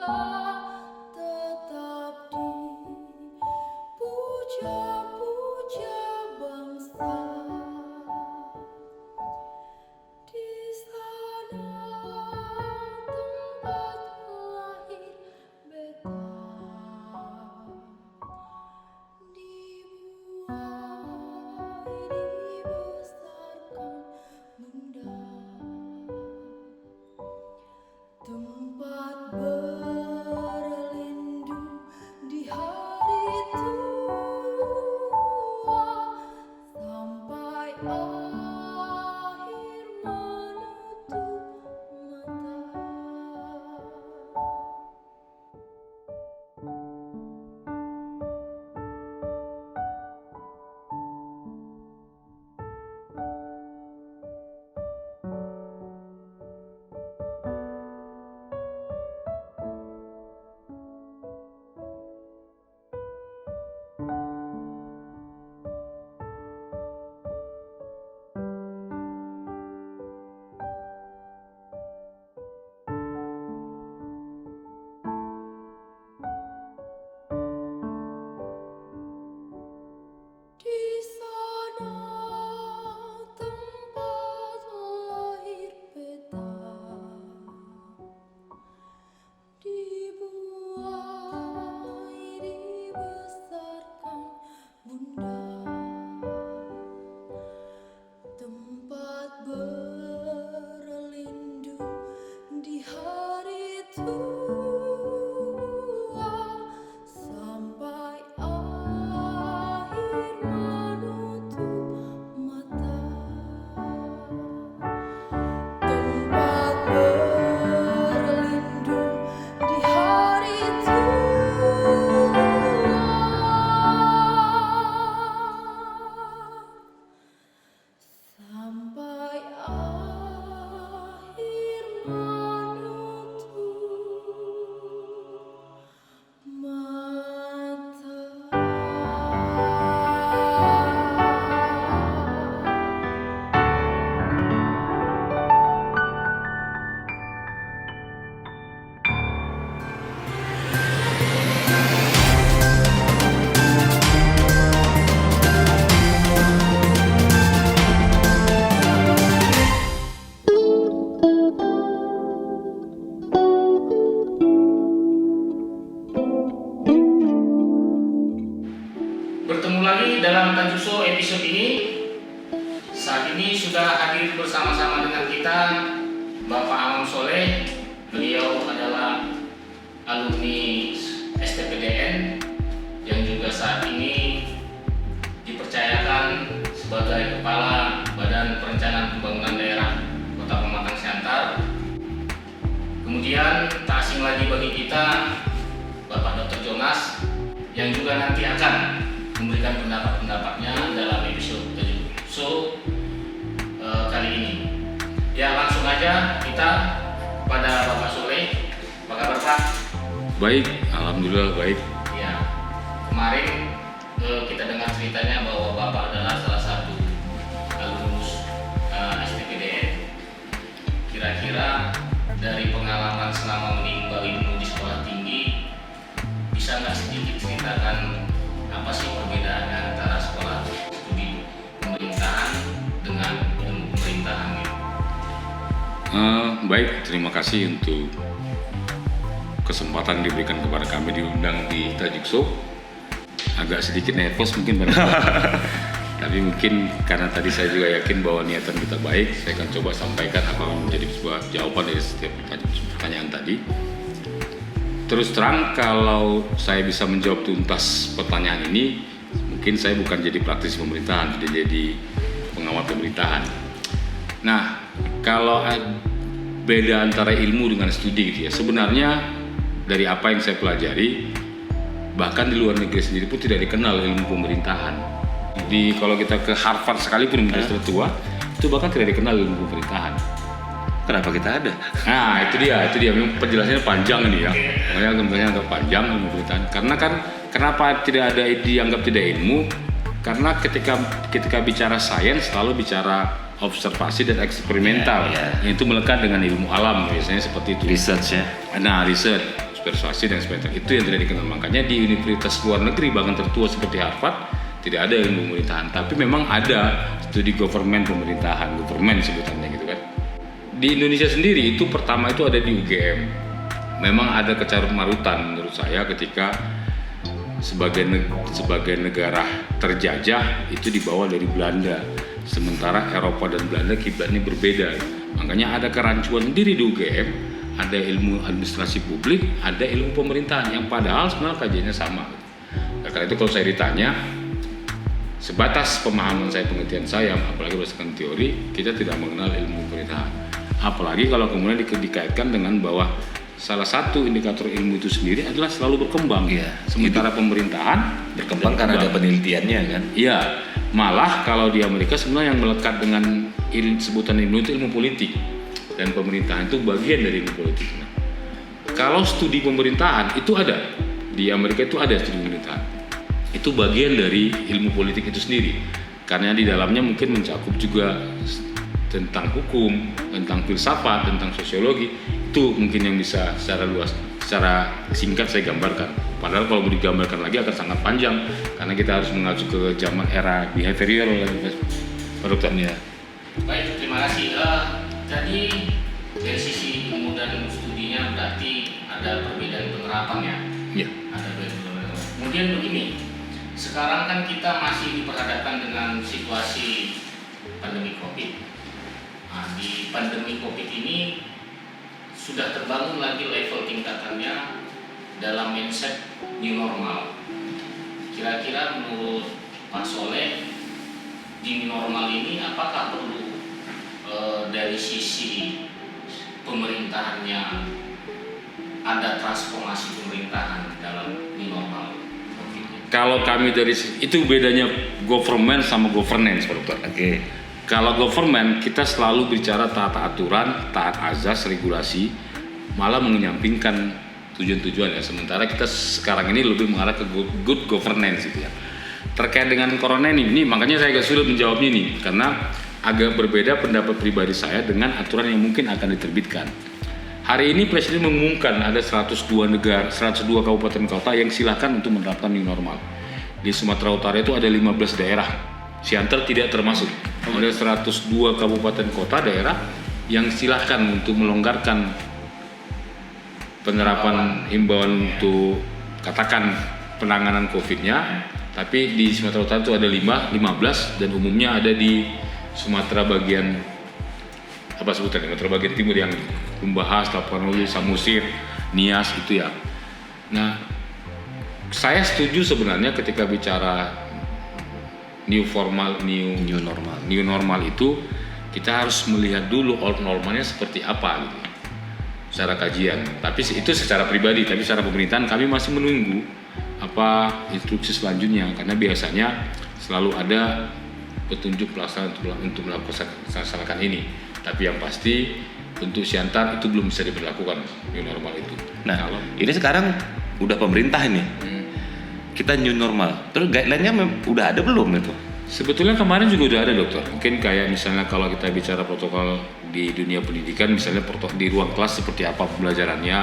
tetap dipuja-puja bangsa. Di sana tempat lahir beta, dibuai dibesarkan bunda. Tempat berlindung di hari tua sampai akhir menutup mata. Di sana tempat lahir beta, dibuai dibesarkan bunda. Tempat berlindung di hari tua sampai akhir menutup mata. Tempat berlindung di hari tua sampai akhir menutup Bertemu lagi dalam Tajukso episode ini. Saat ini sudah hadir bersama-sama dengan kita Bapak Amam Soleh. Beliau adalah alumni STPDN yang juga saat ini dipercayakan sebagai Kepala Badan Perencanaan Pembangunan Daerah Kota Pematang Siantar. Kemudian tak asing lagi bagi kita Bapak Dr. Jonas yang juga nanti akan memberikan pendapat-pendapatnya dalam episode Tajukso kali ini. Ya, langsung aja kita pada Bapak Soleh. Apa kabar Pak? Baik, alhamdulillah baik. Ya, kemarin kita dengar ceritanya bahwa Bapak adalah salah satu alumnus STPDN. Kira-kira dari pengalaman selama menimba ilmu di sekolah tinggi, bisa nggak sedikit ceritakan apa sih perbedaan antara sekolah studi pemerintahan dengan ilmu pemerintahan gitu? Baik, terima kasih untuk kesempatan diberikan kepada kami diundang di Tajukso. Agak sedikit nervous mungkin tapi mungkin karena tadi saya juga yakin bahwa niatan kita baik, saya akan coba sampaikan apa yang menjadi sebuah jawaban dari setiap pertanyaan tadi. Terus terang, kalau saya bisa menjawab tuntas pertanyaan ini, mungkin saya bukan jadi praktisi pemerintahan, tidak jadi pengamat pemerintahan. Nah, kalau beda antara ilmu dengan studi gitu ya, sebenarnya dari apa yang saya pelajari, bahkan di luar negeri sendiri pun tidak dikenal ilmu pemerintahan. Kalau kita ke Harvard sekalipun universitas tertua, itu bahkan tidak dikenal ilmu pemerintahan. Kenapa kita ada? Nah, itu dia. Memang penjelasannya panjang ini ya. Makanya agak panjang ilmu pemerintahan. Karena kan kenapa tidak ada dianggap tidak ilmu? Karena ketika bicara sains selalu bicara observasi dan eksperimental. Yang itu melekat dengan ilmu alam biasanya seperti itu. Research ya. Nah, research persuasi dan sebagainya. Itu yang tidak dikenal. Makanya di universitas luar negeri bahkan tertua seperti Harvard tidak ada ilmu pemerintahan, tapi memang ada studi government sebutannya gitu kan. Di Indonesia sendiri itu pertama itu ada di UGM. Memang ada kecarut-marutan menurut saya ketika sebagai negara terjajah itu dibawa dari Belanda, sementara Eropa dan Belanda kiblatnya berbeda. Makanya ada kerancuan sendiri di UGM, ada ilmu administrasi publik, ada ilmu pemerintahan yang padahal sebenarnya kajiannya sama. Karena itu kalau saya ditanya, sebatas pemahaman saya, pengertian saya, apalagi berdasarkan teori, kita tidak mengenal ilmu pemerintahan. Apalagi kalau kemudian dikaitkan dengan bahwa salah satu indikator ilmu itu sendiri adalah selalu berkembang. Iya, Sementara pemerintahan berkembang karena ada penelitiannya kan. Iya, malah kalau di Amerika sebenarnya yang melekat dengan sebutan ilmu itu ilmu politik, dan pemerintahan itu bagian dari ilmu politik. Nah, kalau studi pemerintahan itu ada di Amerika, itu ada studi pemerintahan, itu bagian dari ilmu politik itu sendiri, karena di dalamnya mungkin mencakup juga tentang hukum, tentang filsafat, tentang sosiologi. Itu mungkin yang bisa secara luas, secara singkat saya gambarkan. Padahal kalau mau digambarkan lagi akan sangat panjang karena kita harus mengacu ke zaman era behavioral Pak ya. Baik, terima kasih. Jadi dari sisi ilmu dan studinya berarti ada perbedaan penerapan ya? Iya. Ada perbedaan. Kemudian begini, sekarang kan kita masih diperhadapkan dengan situasi pandemi COVID. Nah, di pandemi COVID ini sudah terbangun lagi level tingkatannya dalam mindset new normal. Kira-kira menurut Pak Soleh, di new normal ini apakah perlu dari sisi pemerintahannya ada transformasi pemerintahan dalam new normal? Kalau kami dari itu bedanya government sama governance, Pak Dokter. Oke. Kalau government kita selalu bicara taat aturan, taat azas, regulasi, malah menyampingkan tujuan-tujuan ya. Sementara kita sekarang ini lebih mengarah ke good governance gitu ya. Terkait dengan corona ini makanya saya agak sulit menjawabnya ini karena agak berbeda pendapat pribadi saya dengan aturan yang mungkin akan diterbitkan. Hari ini Presiden mengumumkan ada 102 kabupaten kota yang silakan untuk menerapkan new normal. Di Sumatera Utara itu ada 15 daerah, Siantar tidak termasuk. Ada 102 kabupaten kota daerah yang silakan untuk melonggarkan penerapan himbauan untuk katakan penanganan COVID-nya. Tapi di Sumatera Utara itu ada 15 dan umumnya ada di Sumatera bagian Sumatera bagian timur yang membahas Tapanuli, Samosir, Nias itu ya. Nah, saya setuju sebenarnya ketika bicara new normal itu kita harus melihat dulu old normalnya seperti apa gitu. Secara kajian. Tapi itu secara pribadi, tapi secara pemerintahan kami masih menunggu apa instruksi selanjutnya karena biasanya selalu ada petunjuk pelaksanaan untuk melaksanakan ini. Tapi yang pasti untuk Siantar itu belum bisa diberlakukan new normal itu. Nah, ini sekarang udah pemerintah ini. Kita new normal. Terus guideline-nya udah ada belum itu? Sebetulnya kemarin juga udah ada, Dokter. Mungkin kayak misalnya kalau kita bicara protokol di dunia pendidikan, misalnya di ruang kelas seperti apa pembelajarannya,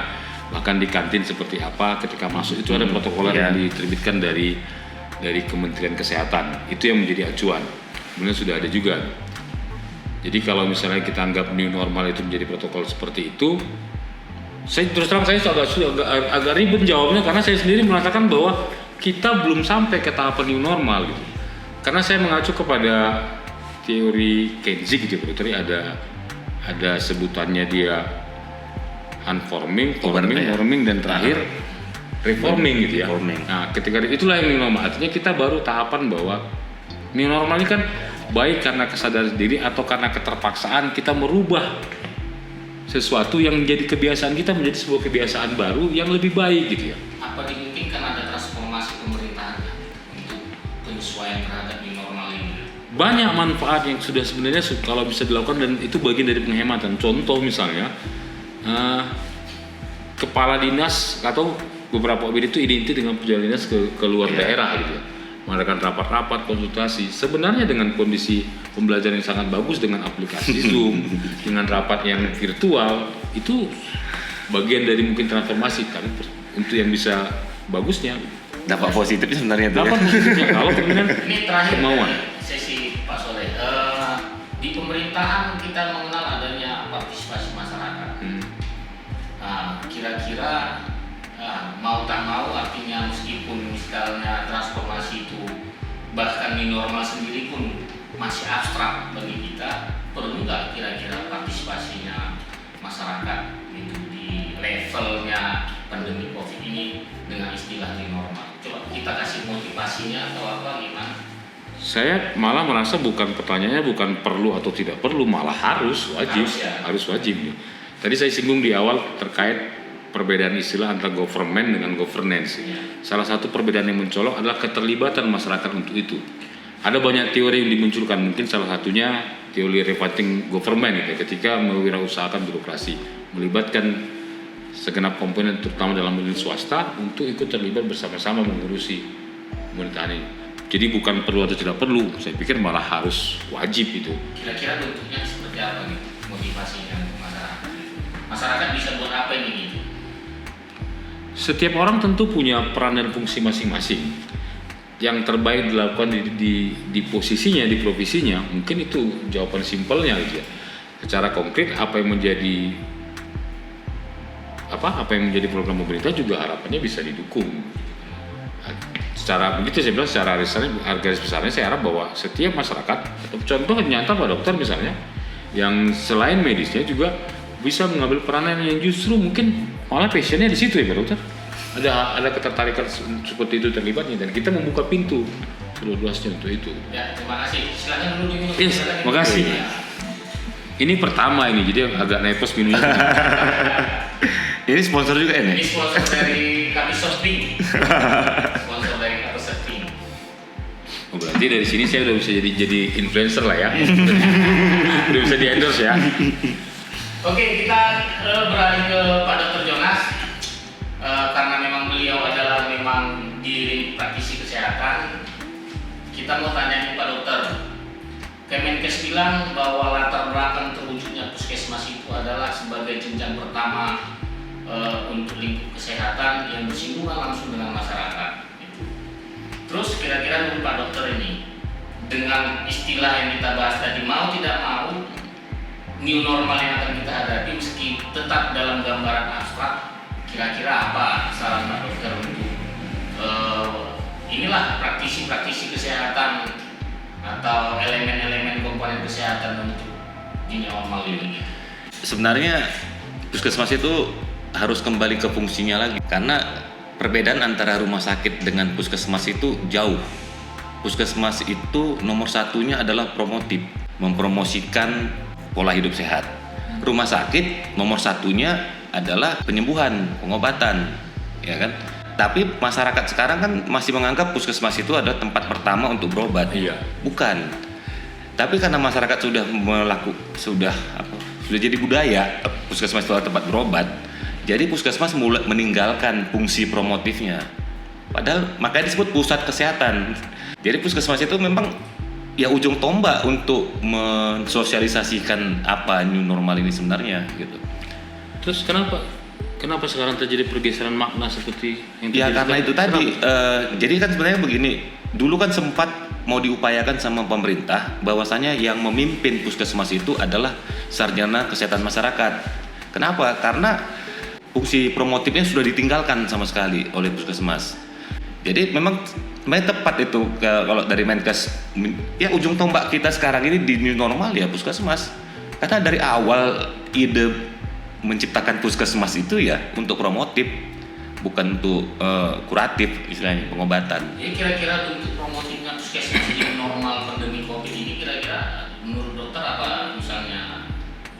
bahkan di kantin seperti apa ketika masuk itu ada protokol yang diterbitkan dari Kementerian Kesehatan. Itu yang menjadi acuan. Kemudian sudah ada juga. Jadi kalau misalnya kita anggap new normal itu menjadi protokol seperti itu, saya terus terang saya agak ribet jawabnya karena saya sendiri mengatakan bahwa kita belum sampai ke tahapan new normal gitu. Karena saya mengacu kepada teori Kenzi gitu, teori ada sebutannya dia unforming, forming dan terakhir reforming gitu ya. Nah, ketika itulah yang new normal. Artinya kita baru tahapan bahwa new normal ini kan baik karena kesadaran diri atau karena keterpaksaan kita merubah sesuatu yang menjadi kebiasaan kita menjadi sebuah kebiasaan baru yang lebih baik gitu ya. Apa dimungkinkan ada transformasi pemerintahannya untuk penyesuaian terhadap new normal ini? Banyak manfaat yang sudah sebenarnya kalau bisa dilakukan dan itu bagian dari penghematan. Contoh misalnya kepala dinas atau beberapa OBD itu identik dengan perjalanan dinas ke luar daerah gitu ya. Mengadakan rapat-rapat, konsultasi. Sebenarnya dengan kondisi pembelajaran yang sangat bagus dengan aplikasi Zoom, dengan rapat yang virtual, itu bagian dari mungkin transformasi kan untuk yang bisa bagusnya. Dampak positifnya sebenarnya itu Dapat ya. maksudnya kalau kemudian Ini terakhir kemauan. dari sesi Pak Soleh. Di pemerintahan kita mengenal adanya partisipasi masyarakat. Kira-kira mau tak mau artinya meskipun misalnya transformasi itu bahkan di normal sendiri pun masih abstrak bagi kita, perlu nggak kira-kira partisipasinya masyarakat itu di levelnya pandemi COVID ini dengan istilah new normal? Coba kita kasih motivasinya atau apa gimana? Saya malah merasa bukan pertanyaannya bukan perlu atau tidak perlu, malah harus wajib, Harus ya. harus wajib. Tadi saya singgung di awal terkait perbedaan istilah antara government dengan governance. Salah satu perbedaan yang mencolok adalah keterlibatan masyarakat untuk itu. Ada banyak teori yang dimunculkan, mungkin salah satunya teori rewarding government gitu, ketika mewirausahakan birokrasi, melibatkan segenap komponen terutama dalam hal swasta untuk ikut terlibat bersama-sama mengurusi pemerintahan ini. Jadi bukan perlu atau tidak perlu, saya pikir malah harus wajib itu. Kira-kira bentuknya seperti apa gitu motivasinya untuk masyarakat? Masyarakat bisa buat apa ini gitu? Setiap orang tentu punya peran dan fungsi masing-masing. Yang terbaik dilakukan di posisinya, di provisinya, mungkin itu jawaban simpelnya gitu ya. Secara konkret apa yang menjadi program pemerintah juga harapannya bisa didukung. Secara begitu saya bilang secara garis besarnya saya harap bahwa setiap masyarakat, atau contoh nyata Pak Dokter misalnya, yang selain medisnya juga bisa mengambil peranan yang justru mungkin malah passionnya di situ ya Pak Dokter. Ada ketertarikan seperti itu terlibatnya dan kita membuka pintu seluas-luasnya untuk itu. Ya, terima kasih. Silakan dulu diminum. Yes, Silakan makasih. diminum. Ya. Ini pertama ini jadi agak nepos minumnya. Ini sponsor juga Ini ini. sponsor dari Kapi Shopping. Sponsor dari Kapi Shopping. Oh, berarti dari sini saya udah bisa jadi influencer lah ya. Udah bisa di endorse ya. Oke, kita beralih ke Pak Dr. Jonas. Karena memang beliau adalah memang di praktisi kesehatan, kita mau tanya nih Pak Dokter. Kemenkes bilang bahwa latar belakang terwujudnya puskesmas itu adalah sebagai jenjang pertama untuk lingkup kesehatan yang bersinggungan langsung dengan masyarakat. Terus kira-kira menurut Pak Dokter ini, dengan istilah yang kita bahas tadi, mau tidak mau new normal yang akan kita hadapi meski tetap dalam gambaran abstrak, kira-kira apa saran Pak Dokter untuk inilah praktisi-praktisi kesehatan atau elemen-elemen komponen kesehatan untuk new normal ini? Sebenarnya puskesmas itu harus kembali ke fungsinya lagi karena perbedaan antara rumah sakit dengan puskesmas itu jauh. Puskesmas itu nomor satunya adalah promotif, mempromosikan pola hidup sehat. Rumah sakit nomor satunya adalah penyembuhan, pengobatan, ya kan? Tapi masyarakat sekarang kan masih menganggap puskesmas itu adalah tempat pertama untuk berobat. Iya. Bukan. Tapi karena masyarakat sudah jadi budaya, puskesmas itu adalah tempat berobat. Jadi puskesmas mulai meninggalkan fungsi promotifnya. Padahal makanya disebut pusat kesehatan. Jadi puskesmas itu memang ya ujung tombak untuk mensosialisasikan apa new normal ini sebenarnya gitu. Terus kenapa sekarang terjadi pergeseran makna seperti yang Ya terjadi karena sekarang? itu tadi. Kenapa? Jadi kan sebenarnya begini. Dulu kan sempat mau diupayakan sama pemerintah bahwasanya yang memimpin puskesmas itu adalah sarjana kesehatan masyarakat. Kenapa? Karena fungsi promotifnya sudah ditinggalkan sama sekali oleh puskesmas. Jadi memang tepat itu kalau dari Menkes, ya ujung tombak kita sekarang ini di new normal ya puskesmas. Karena dari awal ide menciptakan puskesmas itu ya untuk promotif, bukan untuk kuratif istilahnya, pengobatan. Jadi kira-kira bentuk promotifnya puskesmas di normal pandemi COVID ini kira-kira menurut dokter apa misalnya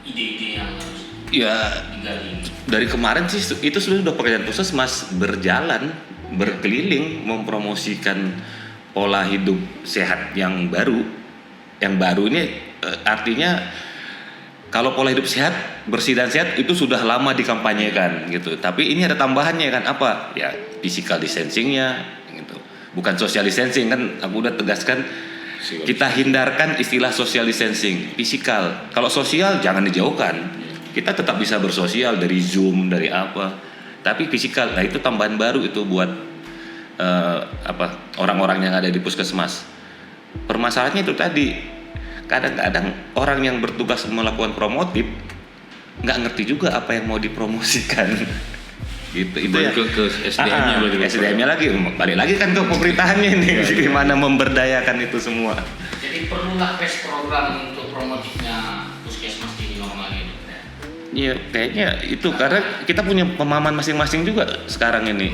ide-ide yang harus Ya digali? dari kemarin sih itu sudah pekerjaan puskesmas berjalan, berkeliling mempromosikan pola hidup sehat yang baru. Yang baru ini artinya kalau pola hidup sehat, bersih dan sehat itu sudah lama dikampanyekan gitu. Tapi ini ada tambahannya kan apa? Ya physical distancing-nya gitu. Bukan social distancing kan aku udah tegaskan kita hindarkan istilah social distancing, physical. Kalau sosial jangan dijauhkan. kita tetap bisa bersosial dari Zoom, dari apa. Tapi fisikal, nah itu tambahan baru itu buat orang-orang yang ada di puskesmas. Permasalahannya itu tadi, kadang-kadang orang yang bertugas melakukan promotif nggak ngerti juga apa yang mau dipromosikan. Gitu. Itu ya ke SDM-nya berarti. SDM-nya lagi, balik lagi kan ke pemerintahannya ini, gimana memberdayakan itu semua. Jadi perlulah tes program untuk promotifnya puskesmas di normal ini. Iya, kayaknya itu karena kita punya pemahaman masing-masing juga sekarang ini.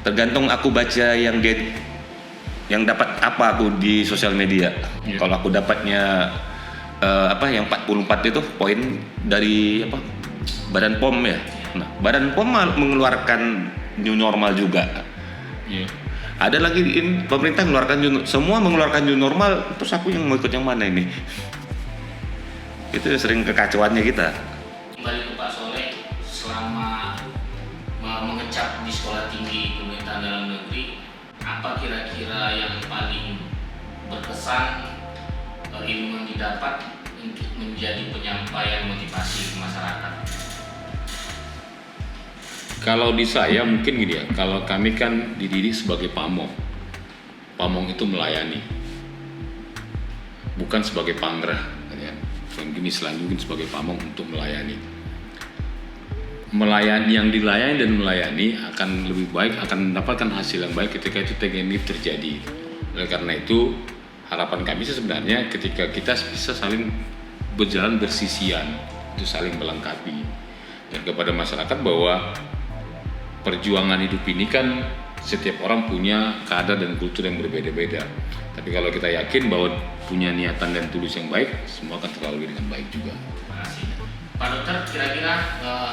Tergantung aku baca yang dapat apa aku di sosial media. Iya. Kalau aku dapatnya yang 44 itu poin dari Badan POM ya. Nah, Badan POM mengeluarkan new normal juga. Iya. Ada lagi pemerintah semua mengeluarkan new normal, terus aku yang mau ikut yang mana ini? Itu sering kekacauannya kita. Kembali ke Pak Soleh, selama mengecap di sekolah tinggi pemerintahan dalam negeri, apa kira-kira yang paling berkesan ilmu yang didapat untuk menjadi penyampaian motivasi ke masyarakat? Kalau di saya mungkin gini ya, kalau kami kan dididik sebagai pamong. Pamong itu melayani, bukan sebagai panggrah. Ya. Mungkin istilahnya mungkin sebagai pamong untuk melayani. Yang dilayani dan melayani akan lebih baik, akan mendapatkan hasil yang baik ketika itu TGNI terjadi. Oleh karena itu, harapan kami sih sebenarnya ketika kita bisa saling berjalan bersisian, itu saling melengkapi. Dan kepada masyarakat bahwa perjuangan hidup ini kan setiap orang punya kadar dan kultur yang berbeda-beda. Tapi kalau kita yakin bahwa punya niatan dan tulus yang baik, semua akan terlalui dengan baik juga. Terima kasih. Pak Dokter, kira-kira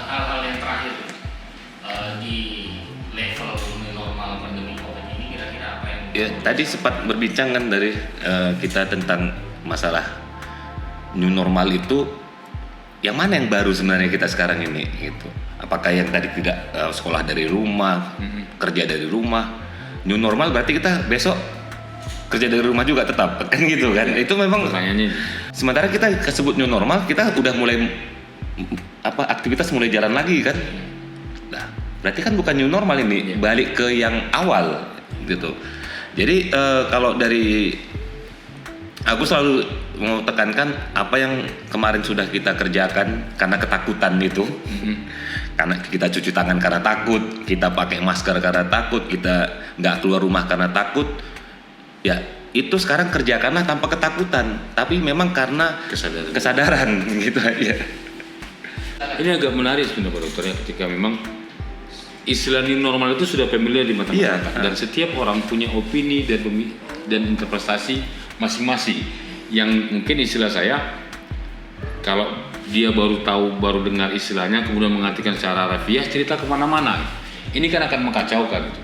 hal-hal yang terakhir di level new normal pandemi COVID ini kira-kira apa yang? Ya, tadi sempat berbincang kan dari kita tentang masalah new normal itu, yang mana yang baru sebenarnya kita sekarang ini gitu. Apakah yang tadi tidak sekolah dari rumah, kerja dari rumah, new normal berarti kita besok kerja dari rumah juga tetap kan gitu kan? Itu memang Pertanyaannya, sementara kita sebut new normal, kita udah mulai aktivitas mulai jalan lagi kan? Nah, berarti kan bukan new normal ini, balik ke yang awal gitu. Jadi kalau dari aku selalu mau tekankan apa yang kemarin sudah kita kerjakan karena ketakutan itu. Karena kita cuci tangan karena takut, kita pakai masker karena takut, kita nggak keluar rumah karena takut, ya itu sekarang kerjakanlah tanpa ketakutan, tapi memang karena kesadaran gitu aja. ini agak menarik sebenarnya Pak Dokter ya, ketika memang istilah new normal itu sudah familiar di mata masyarakat, dan setiap orang punya opini dan interpretasi masing-masing. Yang mungkin istilah saya, kalau dia baru dengar istilahnya kemudian mengartikan secara rafiah, cerita kemana-mana, ini kan akan mengkacaukan gitu.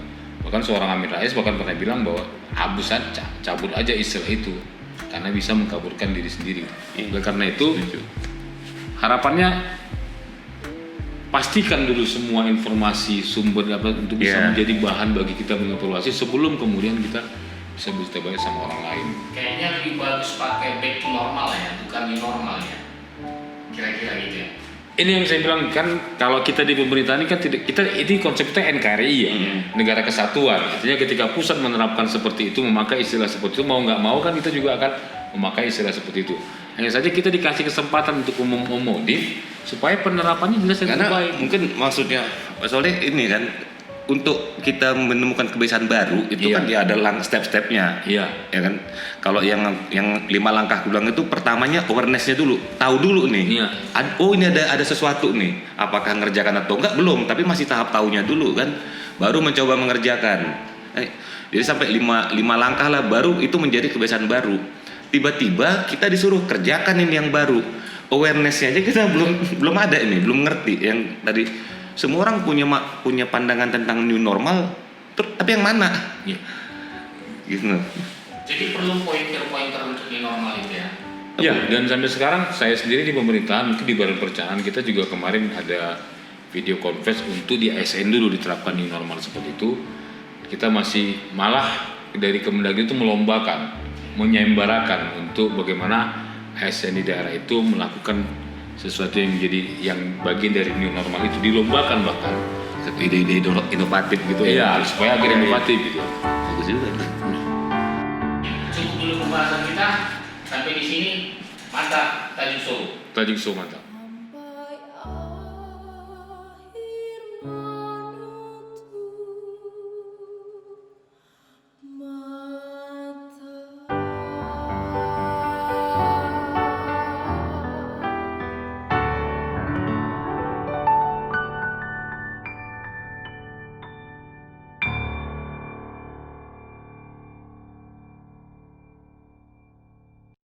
Bahkan seorang Amin Rais bahkan pernah bilang bahwa cabut aja istilah itu karena bisa mengkaburkan diri sendiri. Oleh karena itu harapannya pastikan dulu semua informasi sumber untuk bisa menjadi bahan bagi kita mengevaluasi sebelum kemudian kita bisa berdebat sama orang lain. Kayaknya lebih bagus pakai back to normal ya, bukan new normal ya. Kira-kira gitu ya. Ini yang saya bilang kan, kalau kita di pemerintahan ini kan ini konsepnya NKRI ya, negara kesatuan. Artinya ketika pusat menerapkan seperti itu, memakai istilah seperti itu, mau nggak mau kan kita juga akan memakai istilah seperti itu. Hanya saja kita dikasih kesempatan untuk memodif supaya penerapannya jelas dan Karena baik. mungkin maksudnya soalnya ini kan, untuk kita menemukan kebiasaan baru itu kan dia ada step-stepnya. Iya. Ya kan. Kalau yang 5 langkah bilang itu, pertamanya awareness-nya dulu, tahu dulu nih. Iya. Oh ini ada sesuatu nih. Apakah ngerjakan atau enggak? Belum, tapi masih tahap tahunya dulu kan. Baru mencoba mengerjakan. Jadi sampai 5 langkah lah baru itu menjadi kebiasaan baru. Tiba-tiba kita disuruh kerjakan ini yang baru. Awareness-nya aja kita belum ada ini, belum ngerti yang tadi. Semua orang punya pandangan tentang new normal, tapi yang mana? Iya. Gitu. Jadi perlu pointer-pointer untuk new normal itu ya. Ya, dan sampai sekarang saya sendiri di pemerintahan, mungkin di Badan Perencanaan kita juga kemarin ada video conference untuk di ASN dulu diterapkan new normal seperti itu. Kita masih malah dari Kemendagri itu melombakan, menyembarakan untuk bagaimana ASN di daerah itu melakukan sesuatu yang menjadi yang bagian dari new normal itu dilombakan bahkan ide-ide inovatif gitu ya supaya agak inovatif gitu. Bagus juga. Cukup dulu pembahasan kita sampai di sini. Mantap, Tajuk Show. Tajuk so mantap.